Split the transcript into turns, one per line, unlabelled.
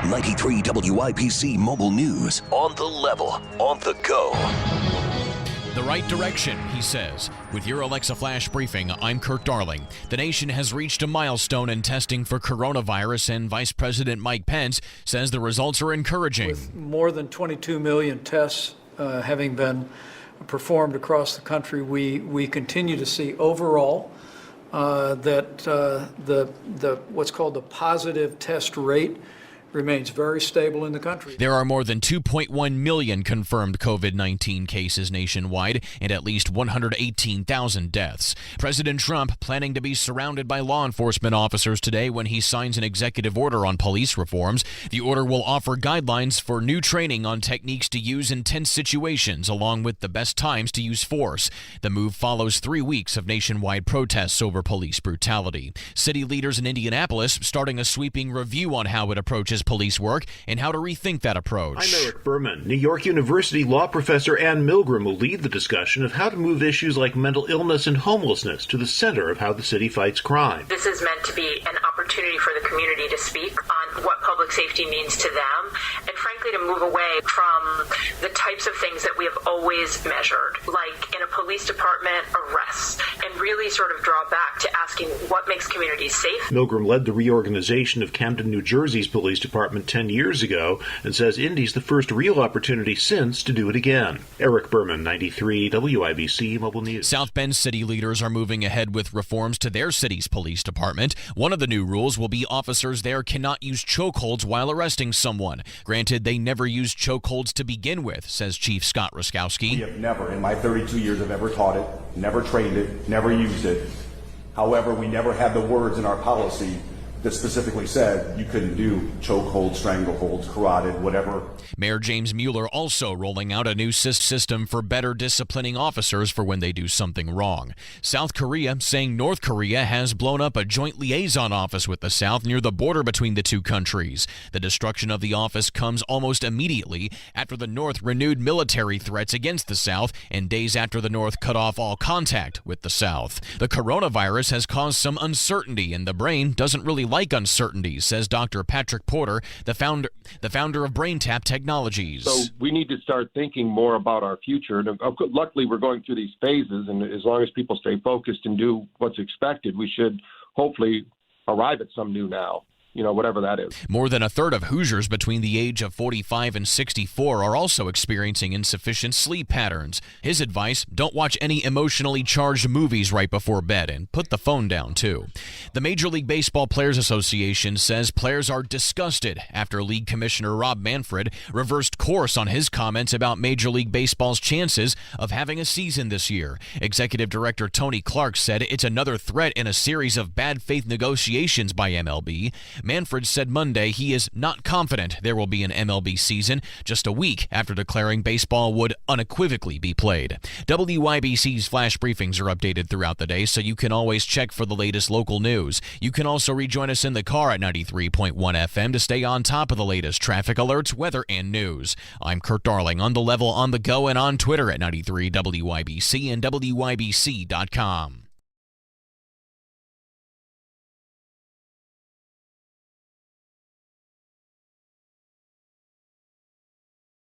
93 WIBC Mobile News. On the level, on the go.
The right direction, he says. With your Alexa Flash Briefing, I'm Kurt Darling. The nation has reached a milestone in testing for coronavirus, and Vice President Mike Pence says the results are encouraging.
With more than 22 million tests having been performed across the country, we continue to see overall that the what's called the positive test rate remains very stable in the country.
There are more than 2.1 million confirmed COVID-19 cases nationwide and at least 118,000 deaths. President Trump planning to be surrounded by law enforcement officers today when he signs an executive order on police reforms. The order will offer guidelines for new training on techniques to use in tense situations, along with the best times to use force. The move follows 3 weeks of nationwide protests over police brutality. City leaders in Indianapolis starting a sweeping review on how it approaches police work and how to rethink that approach.
I'm Eric Berman. New York University law professor Ann Milgram will lead the discussion of how to move issues like mental illness and homelessness to the center of how the city fights crime.
This is meant to be an opportunity for the community to speak on what public safety means to them, and frankly to move away from the types of things that we have always measured, like in a police department arrests, and really sort of draw back to asking what makes communities safe.
Milgram led the reorganization of Camden, New Jersey's police department 10 years ago and says Indy's the first real opportunity since to do it again. Eric Berman, 93 WIBC Mobile News.
South Bend city leaders are moving ahead with reforms to their city's police department. One of the new rules will be officers there cannot use chokeholds while arresting someone. Granted, they never used chokeholds to begin with, says Chief Scott Ruskowski.
We have never, in my 32 years, I've ever taught it, never trained it, never used it. However, we never had the words in our policy that specifically said you couldn't do chokeholds, strangleholds, carotid, whatever.
Mayor James Mueller also rolling out a new system for better disciplining officers for when they do something wrong. South Korea saying North Korea has blown up a joint liaison office with the South near the border between the two countries. The destruction of the office comes almost immediately after the North renewed military threats against the South and days after the North cut off all contact with the South. The coronavirus has caused some uncertainty, and the brain doesn't really like uncertainty, says Dr. Patrick Porter, the founder of BrainTap Technologies.
So we need to start thinking more about our future. And luckily, we're going through these phases, and as long as people stay focused and do what's expected, we should hopefully arrive at some new now. Whatever that is.
More than a third of Hoosiers between the age of 45 and 64 are also experiencing insufficient sleep patterns. His advice, don't watch any emotionally charged movies right before bed, and put the phone down too. The Major League Baseball Players Association says players are disgusted after League Commissioner Rob Manfred reversed course on his comments about Major League Baseball's chances of having a season this year. Executive Director Tony Clark said it's another threat in a series of bad faith negotiations by MLB. Manfred said Monday he is not confident there will be an MLB season, just a week after declaring baseball would unequivocally be played. WIBC's flash briefings are updated throughout the day, so you can always check for the latest local news. You can also rejoin us in the car at 93.1 FM to stay on top of the latest traffic alerts, weather, and news. I'm Kurt Darling, on the level, on the go, and on Twitter at 93 WIBC and WIBC.com.